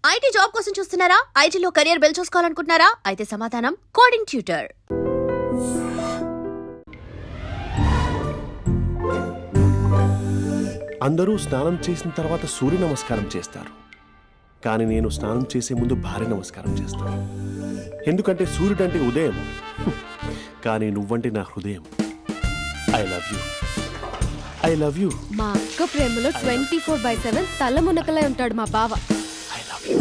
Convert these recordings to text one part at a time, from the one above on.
IT job కోసం చూస్తున్నారా? ఐటీలో కెరియర్ బిల్డ్ చూసుకోవాలనుకుంటున్నారా? అయితే సమాధానం కోడింగ్ ట్యూటర్. అందరూ స్నానం చేసిన తర్వాత సూర్య నమస్కారం చేస్తారు, కానీ నేను స్నానం చేసే ముందు భార్య నమస్కారం చేస్తాను. ఎందుకంటే సూర్యుడు అంటే ఉదయం, కానీ నువ్వంటే నా హృదయం. I love you, I love you. మా అక్క ప్రేమలో 24/7 తల మునకలై ఉంటాడు మా బావ. I love you.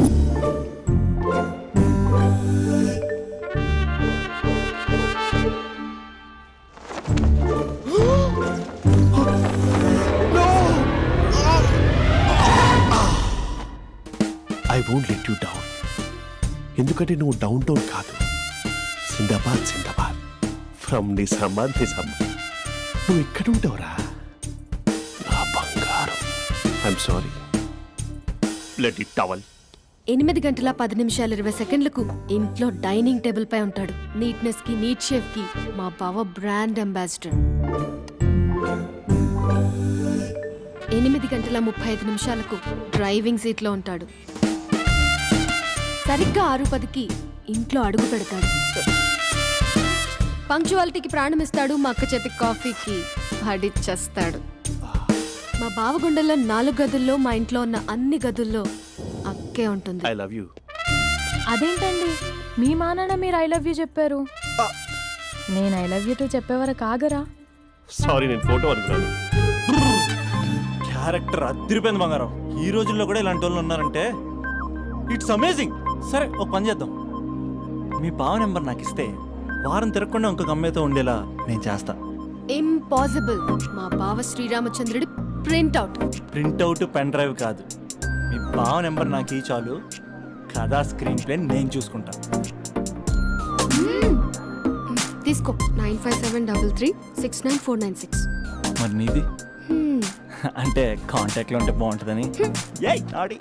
I won't let you down. ఎందుకంటే నువ్వు డౌన్ టౌన్ కాదు, జిందాబాద్ జిందాబాద్ ఫ్రమ్ నిజామాబాద్ నిజామాబాద్. నువ్వు ఎక్కడుంటావురా నా బంగారం? I'm sorry, let it towel. 8 గంటల 10 నిమిషాలు 20 సెకండ్లకు ఇంట్లో డైనింగ్ టేబుల్ పై ఉంటాడు. నీట్నెస్ కి, నీట్ షేఫ్ కి మా బావ బ్రాండ్ అంబాసిడర్. 8 గంటల 35 నిమిషాలకు డ్రైవింగ్ సీట్ లో ఉంటాడు. సరిగ్గా 6:10కి ఇంట్లో అడుగు పెడతాడు. పంక్చువాలిటీకి ప్రాణం ఇస్తాడు. మా అక్క చేతి కాఫీకి పడిచ్చేస్తాడు. మా బావ గుండెల్లో 4 గదుల్లో, మా ఇంట్లో ఉన్న అన్ని గదుల్లో అక్కే ఉంటుంది. I love you. అదేంటండి మీ మానాన్న మీరు ఐ లవ్ యూ చెప్పారు, నేను ఐ లవ్ యూ టు చెప్పేవరకు ఆగరా? సారీ, నేను ఫోటో అనుకున్నాను. క్యారెక్టర్ అదిరిపోయింది బంగారం. ఈ రోజుల్లో కూడా ఇలాంటి వాళ్ళు ఉన్నారంటే ఇట్స్ అమేజింగ్. సరే, ఒక పని చేద్దాం. మీ బావ నెంబర్ నాకు ఇస్తే వారం తిరగకుండా ఇంకొక అమ్మాయితో ఉండేలా నేను చేస్తా. ఇంపాసిబుల్. మా బావ శ్రీరామచంద్రుడి ప్రింట్అవుట్. ప్రింట్అవుట్ పెన్ డ్రైవ్ కాదు, మీ బావ నెంబర్ నాకు ఈ చాలు. కథా స్క్రీన్ ప్లే నేను చూసుకుంటా. తీసుకో. 9573369496. మరి నీది? అంటే కాంటాక్ట్లో ఉంటే బాగుంటుందని. ఏయ్ ఆడి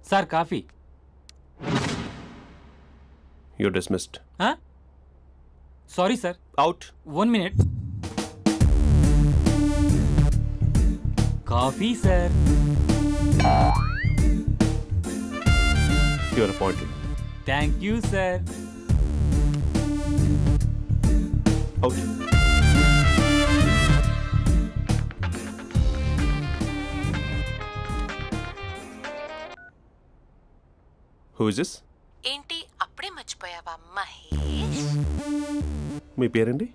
sir coffee. You dismissed. Sorry sir. Out. 1 minute. Coffee sir. You are appointed. Thank you sir. Out. Who is this? ఏంటి అప్పుడే మర్చిపోయావా మహేష్? మీ పేరండి?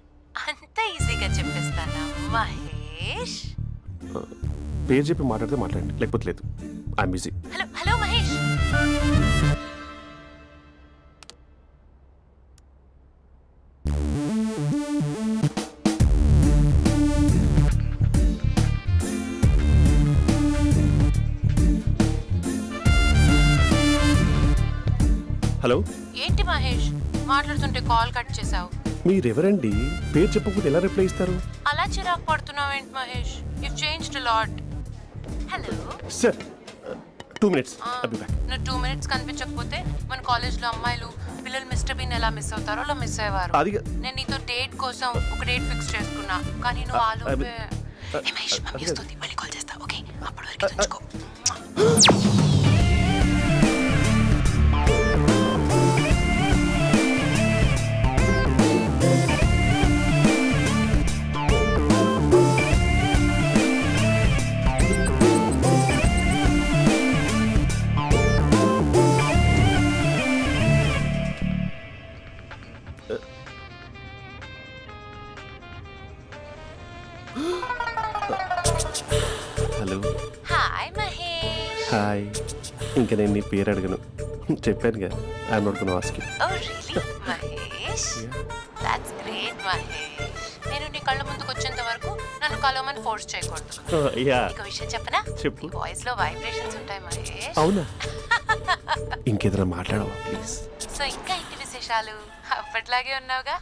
అంత ఈజీగా చెప్పేస్తానా మహేష్? పేరు చెప్పి మాట్లాడితే మాట్లాడండి, లేకపోతే లేదు. I'm busy. Hello hello Mahesh. Hello. ఏంటి మహేష్ మాట్లాడుతుంటే కాల్ కట్ చేసావు? మీరెవరండి? పేరు చెప్పకపోతే ఎలా రిప్లై ఇస్తారు? అలా చిరాకు పడుతున్నావు ఏంటి Mahesh? You changed a lot. Hello sir, 2 minutes. I'll be back. నువ్వు 2 minutes కనిపించకపోతే మన కాలేజ్లో అమ్మాయిలు పిల్లలు మిస్టర్ బీన్ ఎలా మిస్ అవుతారో అలా మిస్ అయ్యేవారు. అది నేను నీతో డేట్ కోసం ఒక డేట్ ఫిక్స్ చేసుకున్నా, కానీ నువ్వు ఆలోపే. ఏ మహేష్, మమ్మీ వస్తుంది, మళ్ళీ కాల్ చేస్తా. ఓకే, అప్పటి వరకు ఉంచుకో. హలో. హాయ్ మహేష్. హాయ్. ఇంకా నేను నీ పేరు అడగను, చెప్పానుగా. I'm not gonna ask you. Oh really Mahesh? That's great Mahesh. నేను నీ కళ్ళ ముందుకు వచ్చేంత వరకు నన్ను కలవమని ఫోర్స్ చేయకూడదు. యా. నీకు విషయం చెప్పనా? చెప్పు. నీ వాయిస్ లో వైబ్రేషన్స్ ఉంటాయి మహేష్. అవునా? ఇంకేదైనా మాట్లాడవా ప్లీజ్? సో ఇంకా ఇంటి విశేషాలు అప్పట్లాగే ఉన్నావుగా.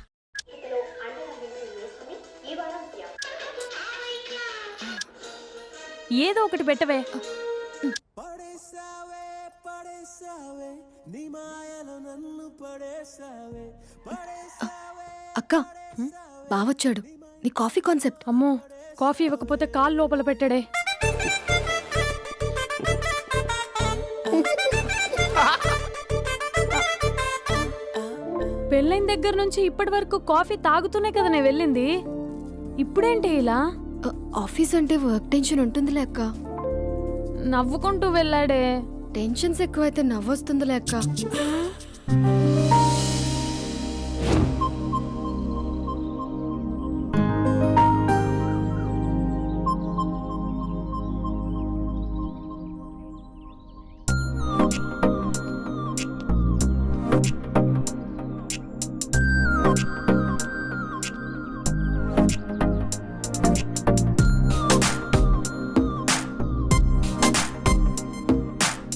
ఏదో ఒకటి పెట్టవే. అక్క బావొచ్చాడు. నీ కాఫీ కాన్సెప్ట్. అమ్మో, కాఫీ ఇవ్వకపోతే కాలు లోపల పెట్టాడే. పెళ్ళైన దగ్గర నుంచి ఇప్పటి వరకు కాఫీ తాగుతూనే కదా నేను వెళ్ళింది. ఇప్పుడేంటి ఇలా? ఆఫీస్ అంటే వర్క్ టెన్షన్ ఉంటుందిలే అక్క. నవ్వుకుంటూ వెళ్ళాడే. టెన్షన్స్ ఎక్కువైతే నవ్వొస్తుందిలే అక్క.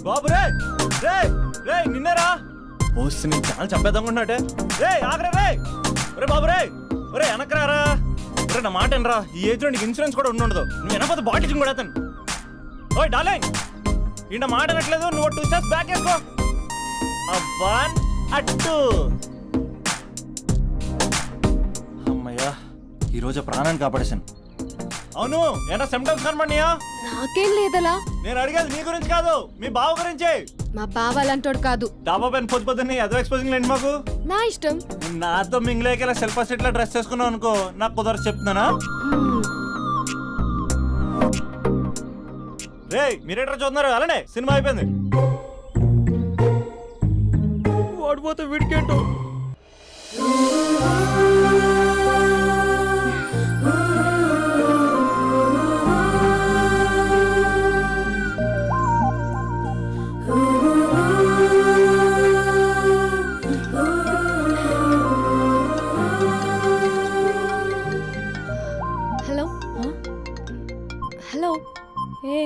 బాబు రే రే రే నిన్నేరా వస్తే నేను చాలా చంపేద్దామనుకున్నాటే. రే ఆగరా రే. ఒరే బాబు రే, ఒరే వెనకరారా. ఒరే నా మాట వినరా, ఈ ఏజ్ లో నీకు ఇన్సూరెన్స్ కూడా ఉండదు. నువ్వు వెనకపోతే బాటిల్ కూడా అతను. ఓయ్ డార్లింగ్, ఈ నా మాట వినట్లేదు. నువ్వు 2 స్టెప్స్ బ్యాక్ వేసుకో. 1 2. అమ్మయ్యా, ఈరోజు ప్రాణాన్ని కాపాడేశాను. అవును, ఏనా సిమ్టమ్స్ కనబడినాయా? నాకేం లేదలా. నేను అడిగేది నీ గురించి కాదు, మీ బావ గురించి. మా బావ అలాంటోడు కాదు. డాబా పైన పొద్దు పొద్దున్నే అదో ఎక్స్పోజింగ్ లేండి మాకు. నా ఇష్టం. నాతో మింగిలేక ఇలా సెల్ఫ్ అసెట్ లా డ్రెస్ చేసుకున్నావు అనుకో, నాకు కుదరదు చెప్తున్నానా. రే మీరేట్రా చూస్తున్నారు? అలానే సినిమా అయిపోయింది. వాడిపోతే వీడికేంటో. Hello hello. ఏ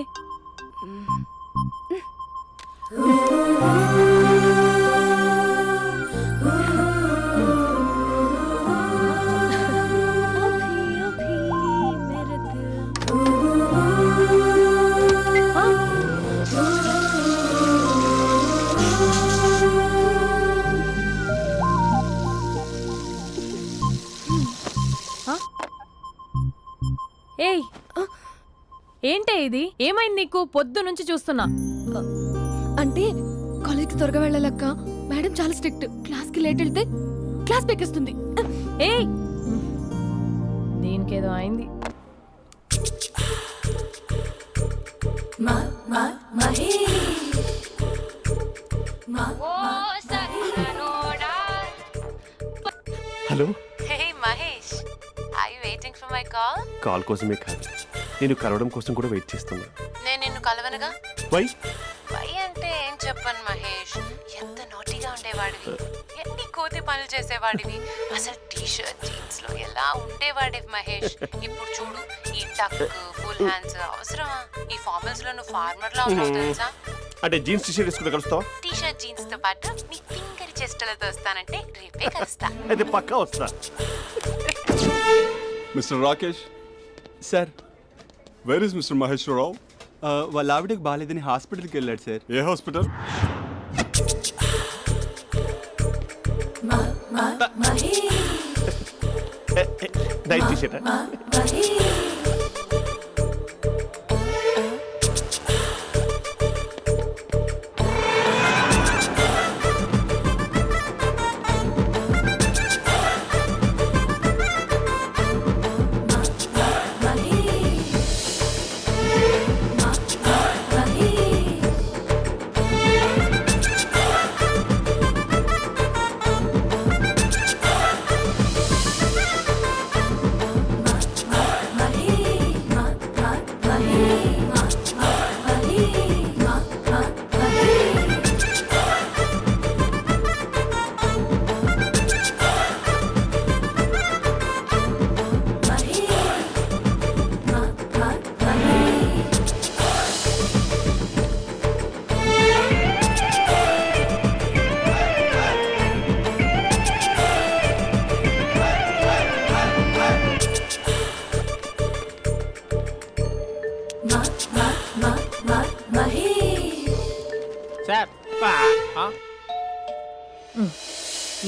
ఏయ్, ఏంటే ఇది? ఏమైంది నీకు? పొద్దు నుంచి చూస్తున్నా. అంటే కాలేజ్కి త్వరగా వెళ్ళాలక్క. మేడం చాలా స్ట్రిక్ట్. క్లాస్కి లేట్ వెళ్తే క్లాస్ పెక్కిస్తుంది. ఏయ్, దీనికేదో అయింది. Hello. Hey Mahesh, are you waiting for my call? Call కోసమే కాదు, నేను కలవడం కోసం కూడా వెయిట్ చేస్తున్నా. నేను నిన్ను కలవనుగా. వై? వై అంటే ఏం చెప్పను మహేష్, ఎంత నోటిగా ఉండేవాడివి, ఎన్ని కోతి పనులు చేసేవాడివి, అసలు టీ షర్ట్ జీన్స్ లో ఎలా ఉండేవాడివి మహేష్. ఇప్పుడు చూడు, ఈ టక్ ఫుల్ హ్యాండ్స్ అవసరమా? ఈ ఫార్మల్స్ లో నువ్వు ఫార్మర్ లా ఉన్నావు తెలుసా. అంటే జీన్స్ టీషర్ట్ వేసుకుని కలుస్తావా? టీ షర్ట్ జీన్స్ తో పాటు నీ ఫింగర్ చెస్టలతో వస్తానంటే రేపే కలుస్తా. అయితే పక్కా వస్తా. Mister Rakesh, sir, where is mister Maheshwararao? వాళ్ళ ఆవిడకి బాగాలేదని హాస్పిటల్కి వెళ్ళాడు సార్. ఏ హాస్పిటల్? Night T-shirt.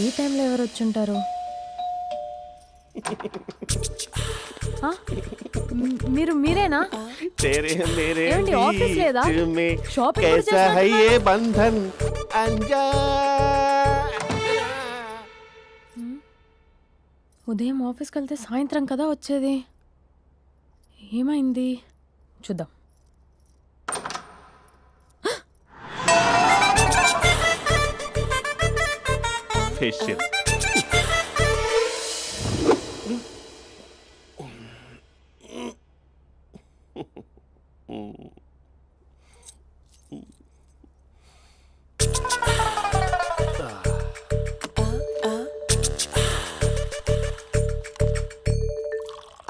ఈ టైంలో ఎవరు వచ్చుంటారు? ఆ? మీరేనా? तेरे मेरे ఏమండి, ఆఫీస్ లేదా? बीच में షాపింగ్ కూడా कैसा है చేస్తున్నారు? ये बंधन अंजा ఉదయం ఆఫీస్కి వెళ్తే సాయంత్రం కదా వచ్చేది. ఏమైంది చూద్దాం. फेशियल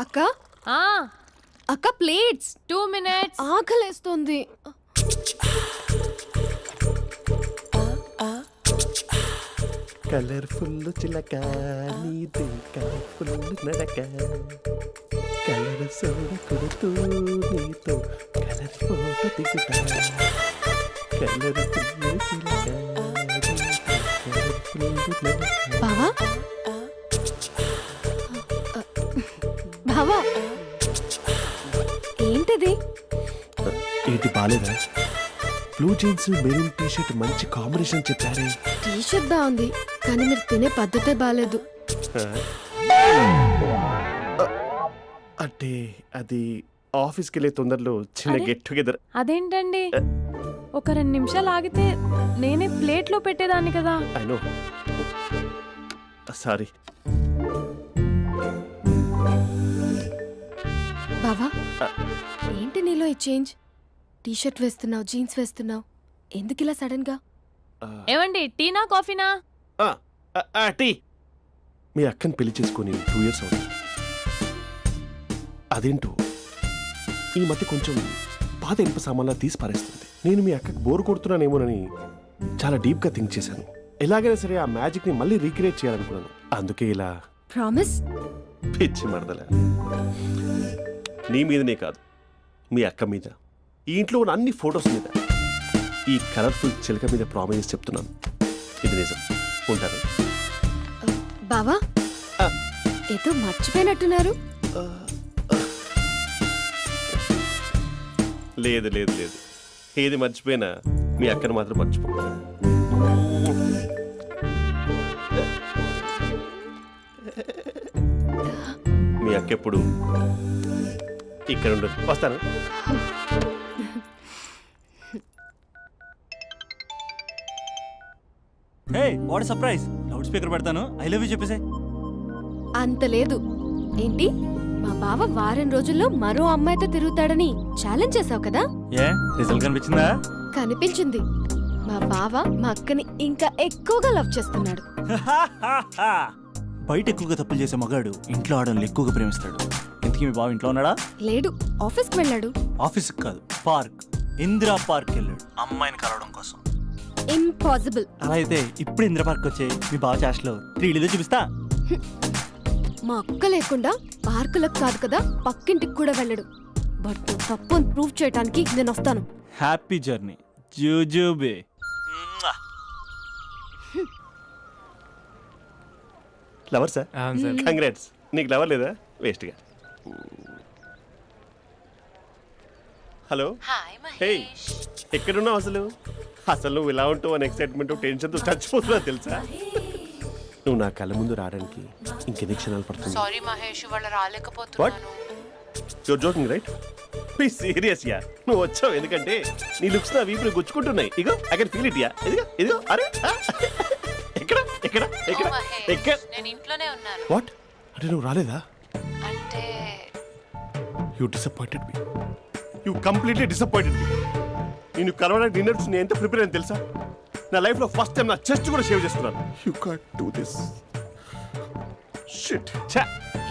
అక్క ఆ, అక్క ప్లేట్స్ 2 minutes. ఆకలేస్తుంది. కలర్ఫుల్ చిలక నీది కలర్ఫుల్ నడక కలర్ సోడ కొడుతూ నీతో కలర్ ఫోటో దిగుతా కలర్ఫుల్ చిలక కలర్ఫుల్ నడక. బావా బావా ఏంటిది? ఏంటి బాలేదా? Blue jeans maroon T shirt మంచి కాంబినేషన్ చెప్పారే. టీ షర్ట్ బాగుంది కానీ మీరు తినే పద్ధతే బాగాలేదు. అంటే అది ఆఫీస్కి వెళ్ళే తొందరలో చిన్న అరే? Get together. అదేంటండి, ఒక 2 నిమిషాలు ఆగితే నేనే ప్లేట్లో పెట్టేదాన్ని కదా. I know, sorry. బావా ఏంటి నీలో ఈ చేంజ్? టీ షర్ట్ వేస్తున్నావు, జీన్స్ వేస్తున్నావు, ఎందుకు ఇలా సడన్ గా? ఏమండి, టీనా కాఫీనా? టీ. మీ అక్కని పెళ్లి చేసుకొని 2 years అవుతుంది. అదేంటో ఈ మధ్య కొంచెం పాత ఇనుప సామాన్లా తీసి పారేస్తుంది. నేను మీ అక్కకి బోర్ కొడుతున్నానేమోనని చాలా డీప్గా థింక్ చేశాను. ఎలాగైనా సరే ఆ మ్యాజిక్ని మళ్ళీ రీక్రియేట్ చేయాలనుకున్నాను. అందుకే ఇలా ప్రామిస్? పిచ్చి మరదల. నీ మీదనే కాదు, మీ అక్క మీద, ఈ ఇంట్లో ఉన్న అన్ని ఫొటోస్ మీద, ఈ కలర్ఫుల్ చిలక మీద ప్రామిస్ చెప్తున్నాను. ఇది నిజం. ఉంటాను. బావా ఆ. ఏదో మర్చిపోయినట్టున్నారు. లేదు లేదు లేదు, ఏది మర్చిపోయినా మీ అక్కను మాత్రం మర్చిపో. మీ అక్క ఎప్పుడు ఇక్కడ ఉండదు. వస్తాను. Hey what surprise. Loud speaker పెడతాను, ఐ లవ్ యూ చెప్పేసే. అంత లేదు. ఏంటి, మా బావ వారం రోజుల్లో మరో అమ్మాయితో తిరుగుతాడని ఛాలెంజ్ చేసావు కదా? ఏ రిజల్ట్ కనిపించిందా? కనిపించింది. మా బావ మా అక్కని ఇంకా ఎక్కువగా లవ్ చేస్తున్నాడు. బయట ఎక్కువగా తప్పులు చేసే మగాడు ఇంట్లో ఆడవాళ్ళు ఎక్కువగా ప్రేమిస్తాడు. ఇంతకీ మీ బావ ఇంట్లో ఉన్నాడా? లేడు, ఆఫీస్కి వెళ్ళాడు. ఆఫీస్కి కాదు, పార్క్, ఇందిరా పార్క్ వెళ్ళాడు అమ్మాయిని కలవడం కోసం. ఇంపాసిబుల్. అలా అయితే ఇప్పుడు ఇందిరా పార్క్ వచ్చే మీ బావ చాష్లో 3Dలో చూపిస్తా. మా అక్క లేకుండా పార్కులకు కాదు కదా పక్కింటికి కూడా వెళ్ళడు. బట్ నువ్వు తప్పు అని ప్రూవ్ చేయడానికి నేను వస్తాను. హ్యాపీ జర్నీ జూజూబే. Lover sir, congrats. నీకు లవర్ లేదా? వేస్ట్గా. హలో. Hi hey, Mahesh. ఎక్కడున్నావు అసలు? అసలు నువ్వు ఇలా ఉంటావు అని ఎక్సైట్మెంట్ టెన్షన్తో చచ్చిపోతున్నా తెలుసా? నువ్వు నా కళ్ళ ముందు రావడానికి ఇంకెన్ని క్షణాలు పడుతుంది? సారీ మహేష్, ఇవాళ రాలేకపోతున్నాను. Your joking right? Be serious ya. నువ్వు వచ్చావు ఎందుకంటే నీ లుక్స్ నా వీపుని గుచ్చుకుంటున్నాయి. ఇగో I can feel it ya. ఇదిగో ఇదిగో. అరే ఎక్కడ ఎక్కడ ఎక్కడ ఓ మహేష్, ఎక్కడ? నేను ఇంట్లోనే ఉన్నాను. వాట్? అంటే నువ్వు రాలేదా? అంటే you disappointed me. You completely disappointed me. నేను కరోనా డిన్నర్స్ నేను ఎంత ప్రిపేర్ అని తెలుసా? నా లైఫ్లో ఫస్ట్ టైం నా చెస్ట్ కూడా సేవ్ చేసుకున్నాను. You can't do this. Shit. ఛా.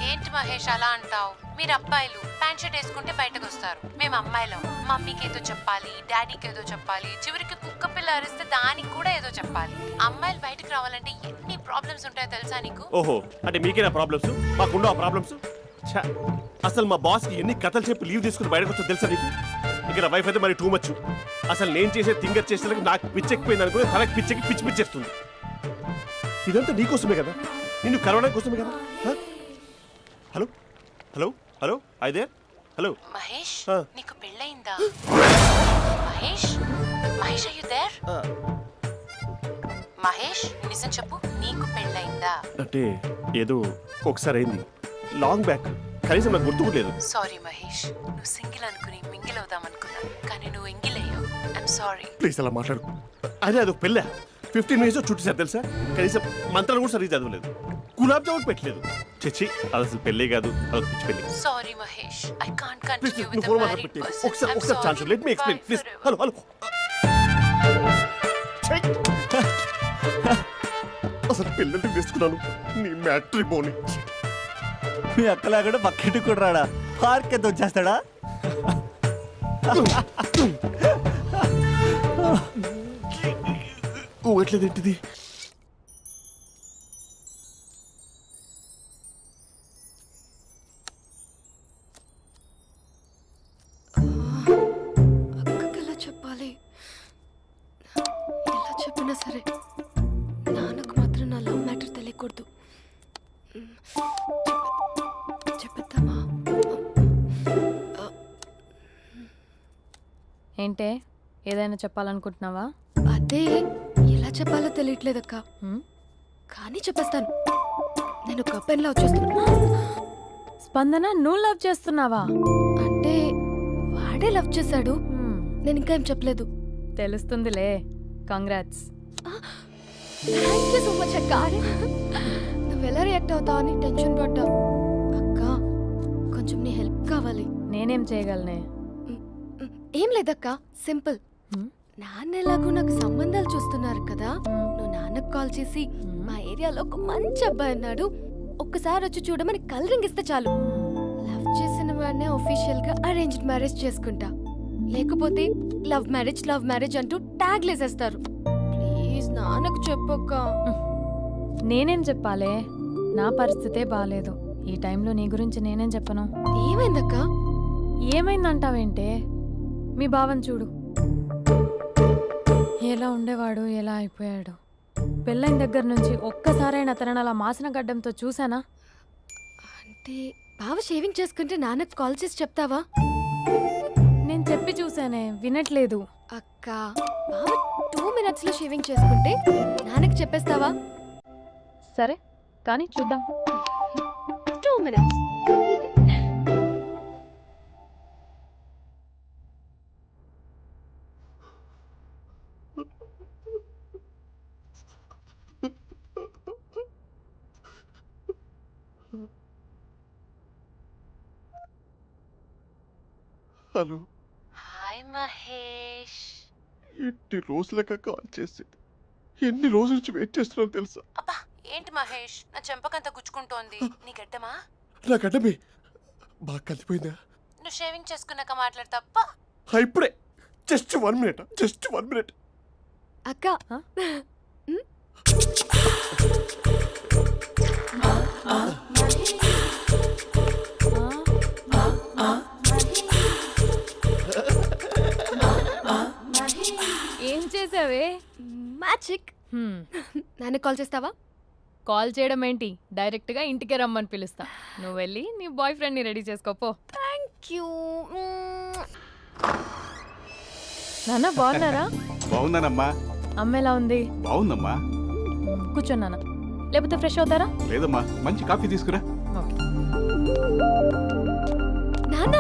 ఏంటి మహేష్ అలా అంటావు? మీరు అబ్బాయిలు ప్యాంట్ షర్ట్ వేసుకుంటే బయటకు వస్తారు. మేము అమ్మాయిలం, మమ్మీకి ఏదో చెప్పాలి, డాడీకి ఏదో చెప్పాలి, చివరికి కుక్క పిల్ల అరిస్తే దానికి కూడా ఏదో చెప్పాలి. అమ్మాయిలు బయటకు రావాలంటే ఎన్ని ప్రాబ్లమ్స్ ఉంటాయో తెలుసా నీకు? ఓహో, అంటే మీకేనా ప్రాబ్లమ్స్? మాకుండవు ఆ ప్రాబ్లమ్స్? ఛా. అసలు మా బాస్కి ఎన్ని కథలు చెప్పి లీవ్ తీసుకుని బయటకు వచ్చా తెలుసా నీకు? ఇక నా వైఫ్ అయితే మరి టూ మచ్. అసలు నేను చేసే థింగర్ చేసేందుకు నాకు పిచ్చెక్కిపోయింది అనుకుని తనకి పిచ్చెక్కి పిచ్చి పిచ్చేస్తుంది. ఇదంతా నీకోసమే కదా, నిన్ను కలవడం కోసమే కదా. హ? హలో హలో హలో అయితే హలో మహేష్ ఆ. నీకు పెళ్ళయిందా? Mahesh Mahesh are you there? మహేష్ నిజం చెప్పు, నీకు పెళ్ళయిందా? అంటే ఏదో ఒకసారి అయింది, లాంగ్ బ్యాక్, కనీసం నాకు గుర్తు కూడా లేదు. సారీ మహేష్, నువ్వు సింగిల్ అనుకుని మింగిల్ అవుదాం అనుకున్నా, కానీ నువ్వు ఎంగిల్ అయ్యావు. I'm sorry. ప్లీజ్ అలా మాట్లాడు. అదే అదొక పెళ్ళ 15 మినిట్స్ చుట్టేసారు తెలుసా. కనీసం మంత్రాలు కూడా సరిగ్గా చదవలేదు, గులాబ్ జామున్ పెట్టలేదు. చచ్చి అది అసలు పెళ్ళే కాదు, అదొక పిచ్చి పెళ్ళి. Sorry Mahesh, I can't please continue నువ్వు విత్ ఫోన్ ద మాట్లాడి మ్యారీడ్ పెట్టి పర్సన్. ఒకసారి chance let me explain please. Hello hello అసలు పిల్లల్ని తీసుకున్నాను నీ మ్యాట్రీ బోని. మీ అక్కలా కూడా పక్కింటి కూడా రాడా, పార్క్ ఎంత వచ్చేస్తాడా? ఊగట్లేదు ఏంటిది? అక్కకి ఎలా చెప్పాలి? ఎలా చెప్పినా సరే నాన్నకు మాత్రం నా లవ్ మ్యాటర్ తెలియకూడదు. చెప్పేద్దామా? ఏంటే ఏదైనా చెప్పాలనుకుంటున్నావా? అదే ఎలా చెప్పాలో తెలియట్లేదక్క, హ్మ్? కానీ చెప్పేస్తాను. నేను ఒక అబ్బాయిని లవ్ చేస్తున్నా. స్పందన నువ్వు లవ్ చేస్తున్నావా? అంటే వాడే లవ్ చేశాడు, హ్మ్, నేను ఇంకా ఏం చెప్పలేదు. తెలుస్తుందిలే. Congrats. Thank you so much అక్క. నువ్వు ఎలా రియాక్ట్ అవుతావు అని టెన్షన్ పడ్డావు. అక్క కొంచెం నీ హెల్ప్ కావాలి. నేనేం చేయగలనే? ఏం లేదక్క, సింపుల్. హ్మ్? నాన్న ఎలాగో నాకు సంబంధాలు చూస్తున్నారు కదా, నువ్వు నాన్నకు కాల్ చేసి మా ఏరియాలో ఒక మంచి అబ్బాయి అన్నాడు, ఒక్కసారి వచ్చి చూడమని కలరింగ్ ఇస్తే చాలు. లవ్ చేసిన వాడినే ఒఫీషియల్ గా అరేంజ్డ్ మ్యారేజ్ చేసుకుంటా. లేకపోతే లవ్ మ్యారేజ్ అంటూ ట్యాగ్ లేసేస్తారు. ప్లీజ్ నాన్నకు చెప్పక్క. నేనేం చెప్పాలే? నా పరిస్థితే బాలేదు. ఈ టైంలో నీ గురించి నేనేం చెప్పను? ఏమైందక్క? ఏమైందంటావేంటే? మీ భావం చూడు, ఎలా ఉండేవాడు, ఎలా అయిపోయాడు. పెళ్ళైన దగ్గర నుంచి ఒక్కసారైనా తనని అలా మాసిన గడ్డంతో చూసానా? అంటే బావ షేవింగ్ చేసుకుంటే నాన్నకు కాల్ చేసి చెప్తావా? నేను చెప్పి చూసానే, వినట్లేదు. అక్క బావ 2 minutes లో షేవింగ్ చేసుకుంటే నాన్నకి చెప్పేస్తావా? సరే కానీ చూద్దాం. 2 minutes. Hello, hi Mahesh. ఎన్ని రోజులక కాల్ చేసింది, ఎన్ని రోజుల నుంచి వెయిట్ చేస్తున్నావు తెలుసా? అబ్బా ఏంటి మహేష్, నా చెంపకంత గుచ్చుకుంటోంది. నీ గడ్డమా? నా గడ్డమే బాగా కలిపోయిందా? నువ్వు షేవింగ్ చేసుకున్నాక మాట్లాడు తప్ప. ఇప్పుడే జస్ట్ 1 minute, జస్ట్ 1 minute. అక్క Huh? ఏం చేసావే? మ్యాజిక్. నాన్నకు కాల్ చేస్తావా? కాల్ చేయడం ఏంటి, డైరెక్ట్గా ఇంటికే రమ్మని పిలుస్తా. నువ్వు వెళ్ళి నీ బాయ్ ఫ్రెండ్ని రెడీ చేసుకోపో. Thank you. నాన్న బాగున్నారా? బాగున్నానమ్మా. అమ్మ ఎలా ఉంది? బాగుందమ్మా. కూర్చోను నాన్న, లేకపోతే ఫ్రెష్ అవుతారా? లేదమ్మా, మంచి కాఫీ తీసుకురా. ఓకే. నాన్న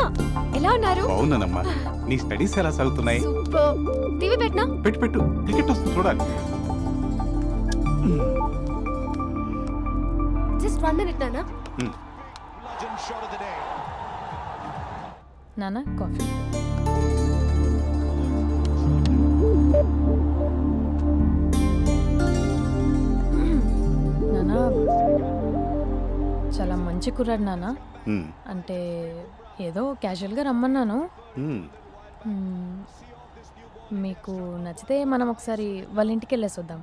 ఎలా ఉన్నారు? బాగున్నానమ్మా. నీ స్టడీస్ ఎలా సాగుతున్నాయి? సూపర్. టీవీ పెట్టనా? పెట్టు పెట్టు, టికెట్ వస్తుంది చూడాలి. జస్ట్ 1 minute నాన్న. నాన్న కాఫీ. నాన్న చాలా మంచి కుర్రాడు నాన్న. అంటే ఏదో క్యాజువల్గా రమ్మన్నాను. మీకు నచ్చితే మనం ఒకసారి వాళ్ళ ఇంటికి వెళ్ళేసి వద్దాం.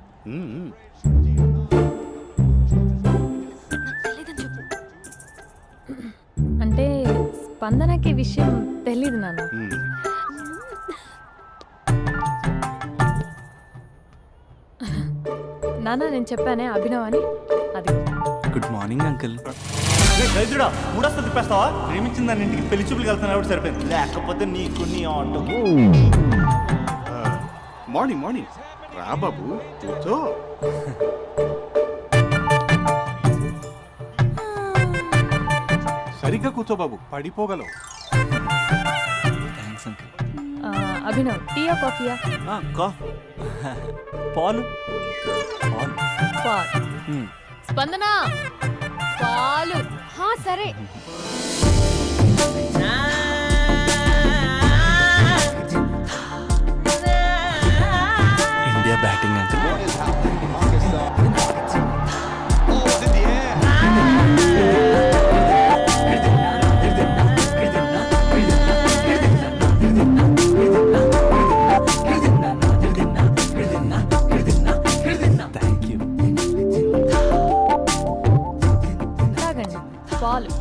నాకు తెలీదని చెప్పు. అంటే స్పందనకి ఈ విషయం తెలీదు నాన్న. నాన్న నేను చెప్పానే అభినవ్ అని అది గుడ్ మార్నింగ్ అంకుల్. రైతుడా మూడొస్తా తిప్పేస్తావా? ప్రేమించిన దాని ఇంటికి పెళ్లి చూపులు వెళ్తున్నా సరిపోయింది, లేకపోతే నీకు నీ ఆటో. మార్నింగ్ మార్నింగ్ రా బాబు కూర్చో. సరిగ్గా కూర్చో బాబు, పడిపోగలవు. Thanks uncle. అభినవ్ టీయా కాఫీయా? పాలు పాలు. పాల్. స్పందన పాలు. హా సరే. India batting uncle. Thank you. తాగండి పాలు.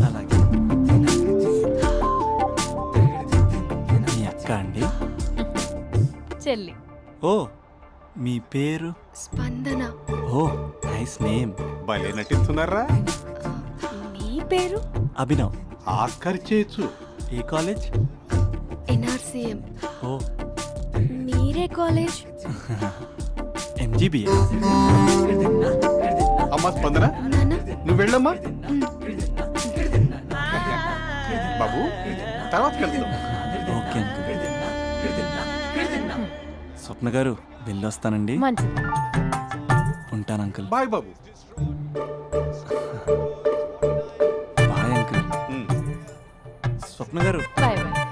అలాగే. మీ అక్క అండి? చెల్లి. ఓ మీ పేరు? స్పందన. ఓ నైస్ నేమ్. భలే నటిస్తున్నారా? నీ పేరు? అభినవ్. ఆస్కర్ చేయొచ్చు. ఏ కాలేజ్? ఎన్ఆర్సీఎం. ఓ మీరే కాలేజ్? ఎంజీబీఏ. అమ్మా స్పందన నాన్న నువ్వు వెళ్ళమ్మా. బాబు తర్వాత కలుద్దాం. Okay uncle. స్వప్న గారు వెళ్ళొస్తానండి. మంచిది. ఉంటాను అంకుల్. బాయ్ బాబు. Bye uncle. ఉమ్. స్వప్న గారు బాయ్ బాయ్.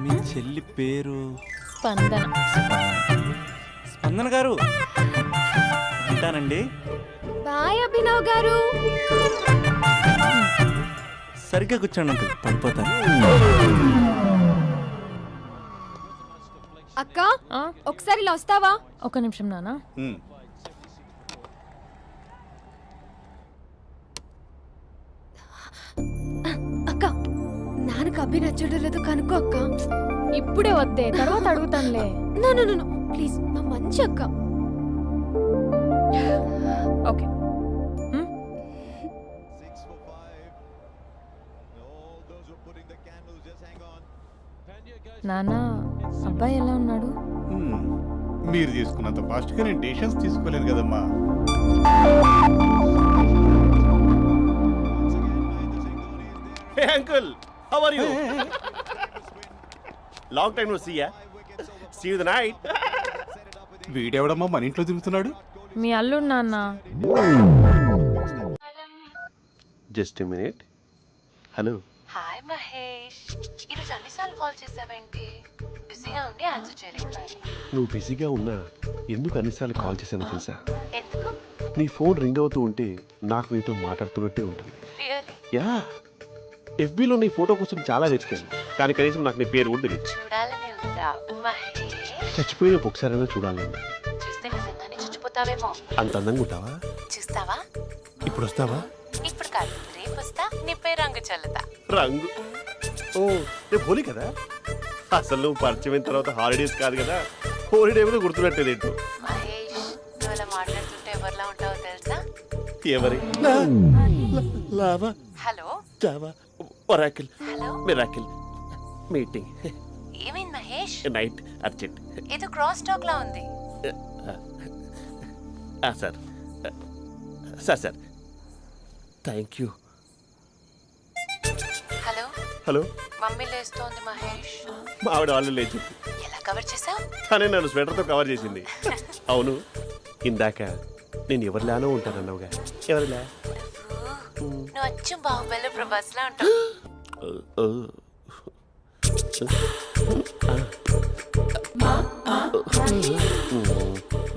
మీ చెల్లి పేరు? స్పందన. స్పందన గారు ఉంటానండి. బాయ్ అభినవ్ గారు. సరిగ్గా కూర్చోండి అంకుల్, పడిపోతాను. అక్క ఆ, ఒకసారి ఇలా వస్తావా? ఒక నిమిషం నాన్న. ఉమ్. అక్క నాన్నకు అభి నచ్చడం లేదో కనుక్కో అక్క. ఇప్పుడే వద్దే, తర్వాత అడుగుతానులే. నో నో నో ప్లీజ్, మా మంచి అక్క. ఓకే. నాన్న అబ్బాయి ఎలా ఉన్నాడు? ఉమ్. మీరు తీసుకున్నంత ఫాస్ట్గా నేను డెసిషన్స్ తీసుకోలేను కదమ్మా. Hey uncle, how are you? Long time no see ya. See you the night. వీడెవడమ్మా మన ఇంట్లో తిరుగుతున్నాడు? మీ అల్లుడు నాన్న. Just a minute. Hello. Hi Mahesh, ఈరోజు అన్నిసార్లు కాల్ చేసావేంటి? బిజీగా ఉండి ఆన్సర్ చేయలేదు. నువ్వు బిజీగా ఉన్నా ఎందుకు అన్నిసార్లు కాల్ చేశానో తెలుసా? ఎందుకు? నీ ఫోన్ రింగ్ అవుతూ ఉంటే నాకు నీతో మాట్లాడుతున్నట్టే ఉంటుంది. రియల్లీ? యా, ఎఫ్బీలో నీ ఫోటో కోసం చాలా వెతికాను, కానీ కనీసం నాకు నీ పేరు కూడా తెలియదు. చూడాలని ఉందా మహేష్? చచ్చిపోయిన ఒకసారైనా చూడాలని. చూస్తే నిజంగానే చచ్చిపోతావేమో. అంత అందంగా ఉంటావా? చూస్తావా? ఇప్పుడు వస్తావా? ఇప్పుడు కాదు, రేపు వస్తా, నీపై రంగు చల్లుతా. రంగు? ఓ రేపు హోలీ కదా. అసలు నువ్వు పరిచయం తర్వాత హాలిడేస్ కాదు కదా, హోలిడే కూడా గుర్తున్నట్టేది ఏంటో. మహేష్, నువ్వు అలా మాట్లాడుతుంటే ఎవరిలా ఉంటావో తెలుసా? ఎవరి? Lava, hello Java, Oracle, hello, miracle, meeting, ఏమైంది మహేష్? Night, urgent. ఏదో క్రాస్ టాక్ లా ఉంది. Sir sir sir thank you. Hello, hello, mummy లేస్తోంది మహేష్. మా ఆవిడ వాళ్ళు లేచి ఎలా కవర్ చేసావు? తనే నన్ను స్వెటర్తో కవర్ చేసింది. అవును, ఇందాక నేను ఎవరిలానో ఉంటానన్నావుగా, ఎవరిలా? నువ్వు అచ్చం బాహుబలి ప్రభాస్ లా ఉంటావు.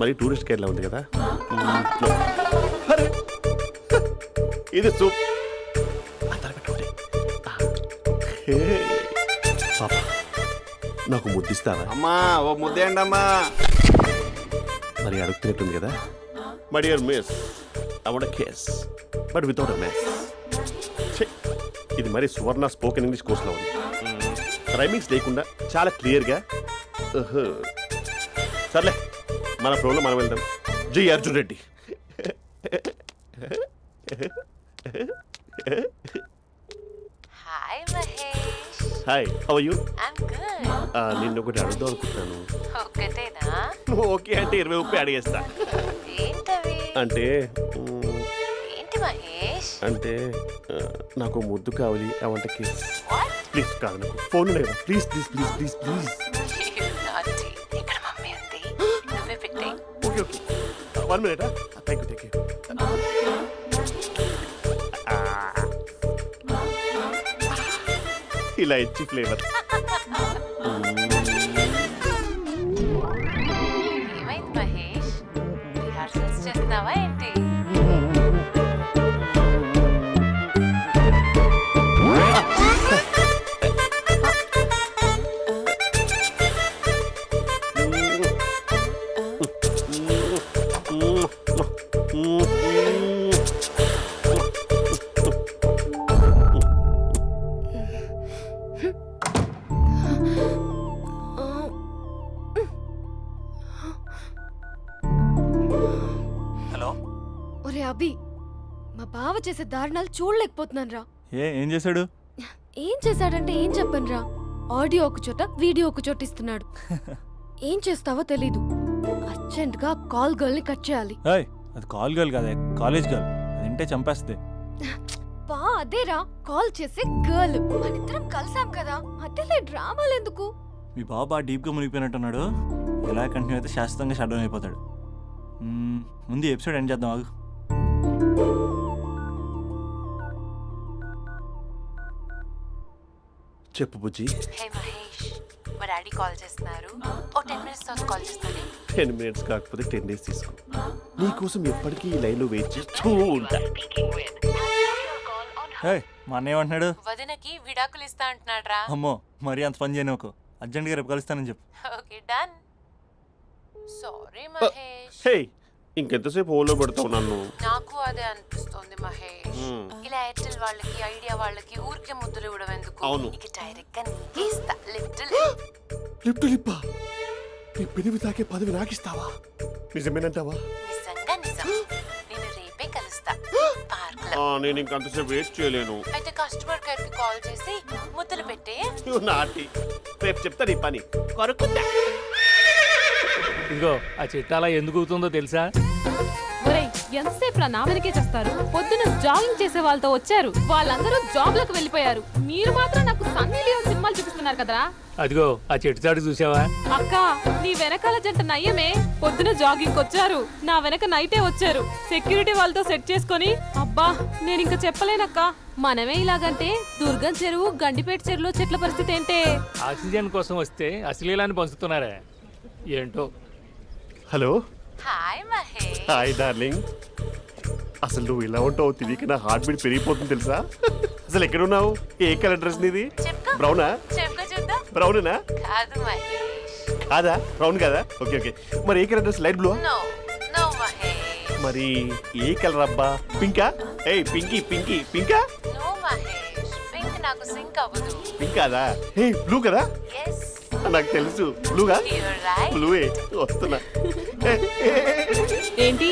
మరి టూరిస్ట్ కేర్లా ఉంది కదా. అరే, ఇది సూప్. పాప, నాకు ముద్దిస్తావా? అమ్మా ఓ ముద్దేయండి అమ్మా. మరి అడుగుతున్నట్టుంది కదా. My dear miss, I want kiss but without a mess. ఇది మరి సువర్ణ స్పోకెన్ ఇంగ్లీష్ కోర్సులో ఉంది. రైమింగ్స్ లేకుండా చాలా క్లియర్గా. సర్లే, మన ప్రోలో మనం వెళ్దాం. జై Arjun Reddy. Hi Mahesh. Hi, how are you? I'm good. నిన్ను ఒకటి అడుగుదాం అనుకుంటున్నాను. ఒక్కటేనా? నువ్వు ఓకే అంటే 20 అడిగేస్తా. ఏంటవి? అంటే ఏంటి మహేష్? అంటే నాకు ముద్దు కావాలి. అవంటకి వాట్? ప్లీజ్ కాదు, నాకు ఫోన్ లేదా, please please please please please. నాటి ఇక్కడ మమ్మీ ఉంది, నువ్వే పెట్టే. Okay okay, 1 minute. Thank you. ఇలా ఇచ్చి ఫ్లేవర్. ఏమైంది మహేష్? రిహార్సల్స్ చేస్తున్నావా ఏంటి? హలో. ఒరే అభి, మా బావ చేసే దారుణాలు చూడలేకపోతున్నాను రా. ఏం చేశాడు? ఏం చేశాడంటే ఏం చెప్పను రా. ఆడియో ఒక చోట, వీడియో ఒక చోట ఇస్తున్నాడు. ఏం చేస్తావో తెలీదు. అర్జెంట్ గా కాల్ గర్ల్ ని కట్ చేయాలి. ఏయ్, అది కాల్ గర్ల్ కాదే, కాలేజ్ గర్ల్. అది వింటే చంపేస్తుంది. బా అదేరా, కాల్ చేసే గర్ల్. మనిద్దరం కలిసాం కదా, మధ్యలో డ్రామాలు ఎందుకు? మీ బాబు బాగా డీప్గా మునిగిపోయినట్టున్నాడు. ఇలా కంటిన్యూ అయితే శాశ్వతంగా షట్ డౌన్ అయిపోతాడు. ముందు ఎపిసోడ్ ఎండ్ చేద్దాం, ఆగు. చెప్పు బుజ్జి. హే మహేష్, మా డాడీ కాల్ చేస్తున్నారు. ఓ 10 minutes తర్వాత కాల్ చేస్తాను. 10 minutes కాకపోతే 10 days తీసుకో. నీకోసం ఎప్పటికీ ఈ లైన్లో వెయిట్ చేస్తూ ఉంటా. హే, మా అన్న ఏమంటున్నాడు? వదినకి విడాకులు ఇస్తా అంటున్నాడు రా. అమ్మో, మరీ అంత పని చేయను. ఒక అర్జెంట్గా రేపు కలుస్తానని చెప్పు. Okay done. సారీ మహేష్. హే, ఇంకెంతసేపు హోల్లో పెడతావు నన్ను? నాకు అదే అనిపిస్తోంది మహేష్. ఇలా ఎయిర్టెల్ వాళ్ళకి, ఐడియా వాళ్ళకి ఊరికే ముద్దులు ఇవ్వడం ఎందుకు? అవును. ఇక డైరెక్ట్ గా నీకే ఇస్తా. లిప్ టు లిప్పా? నీ పెనివి తాకే పదవి నాకిస్తావా? నిజమేనంటావా? నిజంగా నిజం. నేను రేపే కలుస్తా పార్క్ లో. నేను ఇంకంతసేపు వెయిట్ చేయలేను. అయితే కస్టమర్ కేర్ కి కాల్ చేసి ముద్దులు పెట్టే. నాటి రేపు చెప్తా నీ పని. కొరుకుందా? ఇదిగో ఆ చెట్టు అలా ఎందుకు అవుతుందో తెలుసా? ఒరేయ్, ఎంతసేపు నా వెనకే చేస్తారు? పొద్దున జాగింగ్ చేసే వాళ్ళతో వచ్చారు, వాళ్ళందరూ జాబ్ లకు వెళ్ళిపోయారు. మీరు మాత్రం నాకు సన్నీ లియోన్ సినిమాలు చూపిస్తున్నారు కదరా. అదిగో ఆ చెట్టు చాటు చూసావా? అక్క, నీ వెనకాల జంట నయ్యమే. పొద్దున జాగింగ్ వచ్చారు, నా వెనక నైటే వచ్చారు. సెక్యూరిటీ వాళ్ళతో సెట్ చేసుకొని, అబ్బా నేను ఇంకా చెప్పలేనక్క. మనమే ఇలాగంటే దుర్గం చెరువు, గండిపేట చెరువులో చెట్ల పరిస్థితి ఏంటే? ఆక్సిజన్ కోసం వస్తే అశ్లీలాన్ని పంచుతున్నారా ఏంటో. Hello. Hi Mahesh. Hi darling. అసలు నువ్వు ఇలా ఉంటావు తిరిగి నా హార్ట్ బీట్ పెరిగిపోతుంది తెలుసా? అసలు ఎక్కడున్నావు? ఏ కలర్ డ్రెస్ నీది? చెప్పుకో. బ్రౌనా? చెప్పుకో చూద్దాం. బ్రౌనేనా? కాదు మహేష్. కాదా? బ్రౌన్ కదా? Okay okay. మరి ఏ colour dress? Light blue? No no Mahesh. మరి ఏ కలర్ అబ్బా? పింకా? ఏయ్ పింకీ పింకీ పింకా? నో మహేష్, పింక్ నాకు సింక్ అవ్వదు. పింక్ కాదా? ఏ బ్లూ కదా? ఎస్, నాకు తెలుసు. బ్లూగా? You're right. బ్లూవే వస్తున్నా. ఏంటి?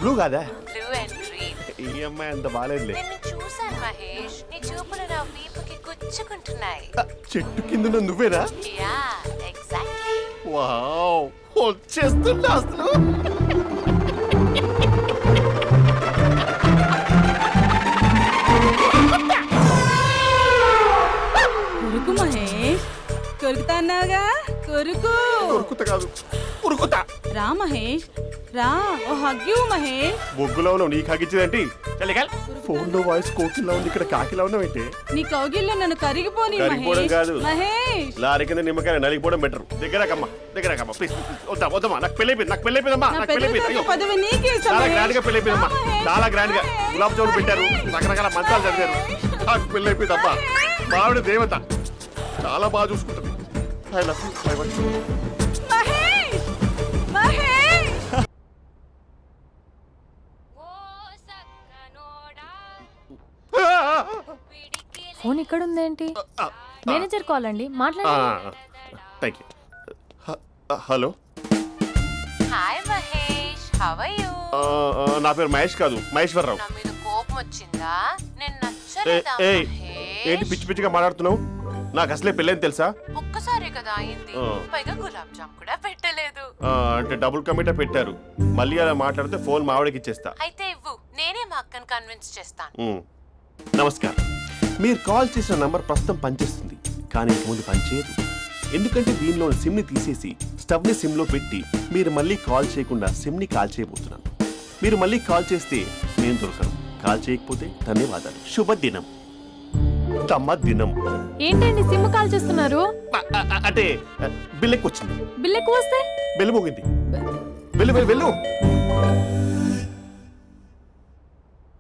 బ్లూ కాదా? Blue and green. ఈ అమ్మాయి అంత బాగాలేదులే. నిన్ను చూశాను మహేష్, నీ చూపులు నా వీపుకి గుచ్చుకుంటున్నాయి. చెట్టు కింద నువ్వేనా? Yeah exactly. వావ్, వచ్చేస్తున్నా అసలు. కొరుకు మహేష్, కొరుకుతా అన్నావుగా, కొరుకు. ఉరుకుతా కాదు, ఉరుకుతా. రా మహేష్, రా. ఓ హగ్గు మహేష్. బొగ్గులో ఉన్నావు, నీకు హగించదేంటి? ఫోన్ లో వాయిస్ కోకిలా ఉంది, ఇక్కడ కాకిలా ఉన్నావేంటి? నీ కౌగిల్లో నన్ను కరిగిపోని కరిగిపోవడం కాదు, మహేష్. లారీ కింద నిమ్మకాయ నలిగిపోవడం బెటర్. దగ్గరకమ్మా దగ్గరకమ్మా ప్లీజ్. వద్దమ్మా, నాకు పెళ్ళైపోయింది, నాకు పెళ్ళైపోయిందమ్మా, నాకు పెళ్ళైపోయింది. పదవి నీకే చాలా గ్రాండ్ గా పెళ్ళైపోయిందమ్మా, చాలా గ్రాండ్ గా. గులాబ్ జామున్ పెట్టారు, రకరకాల మంచాలు చదివారు. నాకు పెళ్ళైపోయిందమ్మా. మావిడ దేవత, చాలా బాగా చూసుకుంటుంది. I love you, I want you. Mahesh, Mahesh. Phone ఇక్కడ ఉందేంటి? మేనేజర్ కాల్ అండి, మాట్లాడండి. Thank you. Hello. Hi how are you? నా పేరు మహేష్ కాదు, మహేశ్వరరావు. నా మీద కోపం వచ్చిందా? నేను ఏ- నచ్చలేదా ఏయ్, ఏంటి మహేష్? పిచ్చి పిచ్చిగా మాట్లాడుతున్నావు? నాకు అసలే పెళ్ళని తెలుసా? ఒక్కసారే కదా అయింది, ఆ. పైగా గులాబ్ జామ్ కూడా పెట్టలేదు. అంటే డబుల్ కమిటా పెట్టారు. మళ్ళీ అలా మాట్లాడితే ఫోన్ మావిడకి ఇచ్చేస్తా. అయితే ఇవ్వు, నేనే మా అక్కని కన్విన్స్ చేస్తాను. ఉమ్. నమస్కారం. మీరు కాల్ చేసిన నంబర్ ప్రస్తుతం పనిచేస్తుంది, కానీ ఇంక ముందు పనిచేయదు. ఎందుకంటే దీనిలో సిమ్ని తీసేసి స్టవ్ని సిమ్లో పెట్టి మీరు మళ్ళీ కాల్ చేయకుండా సిమ్ని కాల్ చేయబోతున్నాను. మీరు మళ్ళీ కాల్ చేస్తే నేను దొరకను, కాల్ చేయకపోతే ధన్యవాదాలు. శుభదినం. తమ దినం. ఏంటండి సిమ్ కాల్ చేస్తున్నారు? అంటే బిల్ ఎక్కువ వచ్చింది. బిల్ ఎక్కువ వస్తే బెల్లు మోగింది. వెళ్ళు వెళ్ళు వెళ్ళు.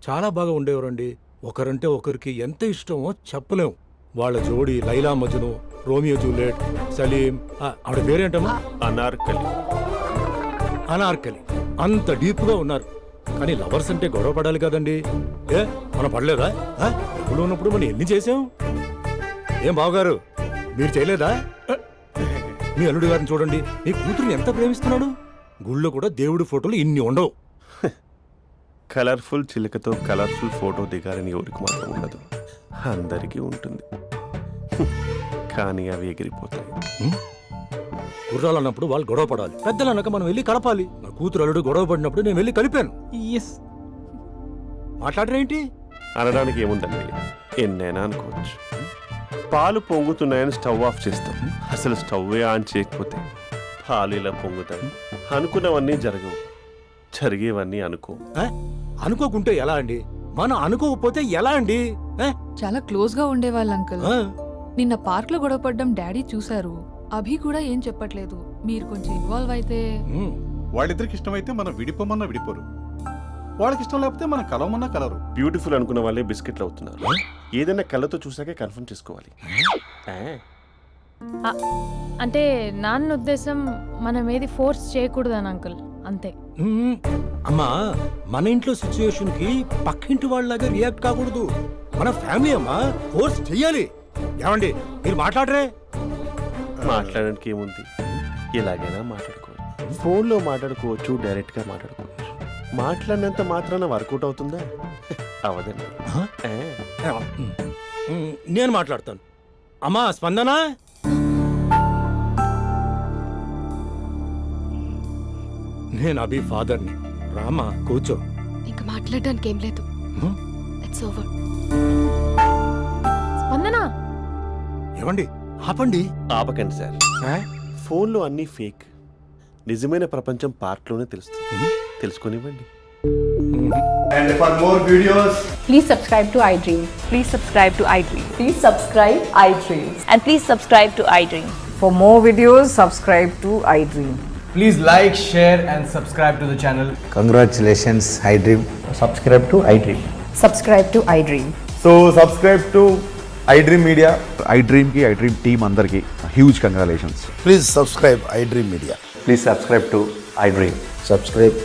చాలా బాగా ఉండేవారండి. ఒకరంటే ఒకరికి ఎంత ఇష్టమో చెప్పలేం. వాళ్ళ జోడి లైలా మజ్ను, రోమియో జూలియట్, సలీం, ఆవిడ పేరేంటమ్మా? అనార్కలి. అనార్కలి. అంత డీప్ గా ఉన్నారు. కానీ లవర్స్ అంటే గొడవ పడాలి కదండి. ఏ మనం పడలేదా? డబ్బులు ఉన్నప్పుడు మనం ఎన్ని చేసాం? ఏం బావగారు, మీరు చేయలేదా? మీ అల్లుడి గారిని చూడండి, మీ కూతురుని ఎంత ప్రేమిస్తున్నాడు. గుళ్ళో కూడా దేవుడి ఫోటోలు ఇన్ని ఉండవు. కలర్ఫుల్ చిలుకతో కలర్ఫుల్ ఫోటో దిగాలని ఎవరికి మాత్రం ఉండదు, అందరికీ ఉంటుంది. కానీ అవి ఎగిరిపోతాయి. గుర్రాలు అన్నప్పుడు వాళ్ళు గొడవ పడాలి, పెద్దలు అన్నాక మనం వెళ్ళి కలపాలి. నా కూతురు అల్లుడు గొడవ పడినప్పుడు నేను వెళ్ళి కలిపాను. మాట్లాడరేంటి? అనడానికి ఏముందండి, ఎన్నైనా అనుకోవచ్చు. పాలు పొంగుతున్నాయని స్టవ్ ఆఫ్ చేస్తాం, అసలు స్టవ్వే ఆన్ చేయకపోతే పాలు ఇలా పొంగుతాయి. అనుకున్నవన్నీ జరగవు, జరిగేవన్నీ అనుకో. అనుకోకుంటే ఎలా అండి? మనం అనుకోకపోతే ఎలా అండి? చాలా క్లోజ్ గా ఉండేవాళ్ళు అంకుల్. ఆ? నిన్న పార్క్ లో గొడవపడ్డం డాడీ చూశారు. అభి కూడా ఏం చెప్పట్లేదు. మీరు కొంచెం ఇన్వాల్వ్ అయితే. ఉమ్. వాళ్ళిద్దరికి ఇష్టమైతే మనం విడిపోమన్నా విడిపోరు, వాళ్ళకి ఇష్టం లేకపోతే మనం కలవమన్నా కలరు. బ్యూటిఫుల్ అనుకున్న వాళ్ళే బిస్కెట్లు అవుతున్నారు. ఏదైనా కళ్ళతో చూసాకే కన్ఫర్మ్ చేసుకోవాలి. అంటే నాన్న ఉద్దేశం మనం ఏది ఫోర్స్ చేయకూడదని అంకుల్, అంతే. ఉమ్. అమ్మా, మన ఇంట్లో సిచ్యుయేషన్ కి పక్కింటి వాళ్ళలాగా రియాక్ట్ కాకూడదు. మన ఫ్యామిలీ అమ్మా, ఫోర్స్ చెయ్యాలి. ఏమండి మీరు మాట్లాడరే? మాట్లాడడానికి ఏముంది, ఎలాగైనా మాట్లాడుకోవచ్చు. ఫోన్లో మాట్లాడుకోవచ్చు, డైరెక్ట్గా మాట్లాడుకోవచ్చు. మాట్లాడినంత మాత్రాన వర్కౌట్ అవుతుందా? అవదండి. నేను మాట్లాడతాను. అమ్మా స్పందన, నేను అభి ఫాదర్ని. రామా కూర్చో. ఇంకా మాట్లాడడానికి ఏం లేదు. It's over. స్పందన, ఏమండి ఆపండి. ఆపకండి సార్. ఫోన్లో అన్నీ ఫేక్, నిజమైన ప్రపంచం పార్ట్లోనే తెలుస్తుంది. తెలుసుకొనివ్వండి. And for more videos, Please subscribe to iDream. Please subscribe to iDream. Please subscribe iDream. And please subscribe to iDream. For more videos, subscribe to iDream. Please like, share and subscribe to the channel. Congratulations, iDream. Subscribe to iDream. Subscribe to iDream. So subscribe to iDream Media. iDream ki iDream team andarki huge congratulations. Please subscribe iDream Media. Please subscribe to iDream. Subscribe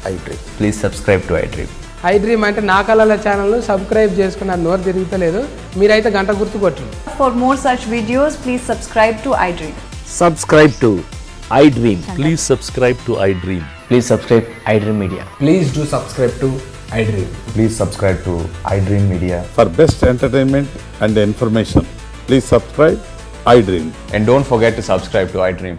iDream. Please subscribe to iDream. iDream అంటే నా కళల channel subscribe చేసుకున్న నోరు తిరుగుతలేదు. మీరైతే గంట గుర్తు కొట్టండి. For more such videos, please subscribe to iDream. Subscribe to iDream. Please subscribe to iDream. Please subscribe iDream Media. Please do subscribe to iDream. Please subscribe to iDream Media. For best entertainment and information, please subscribe iDream. And don't forget to subscribe to iDream.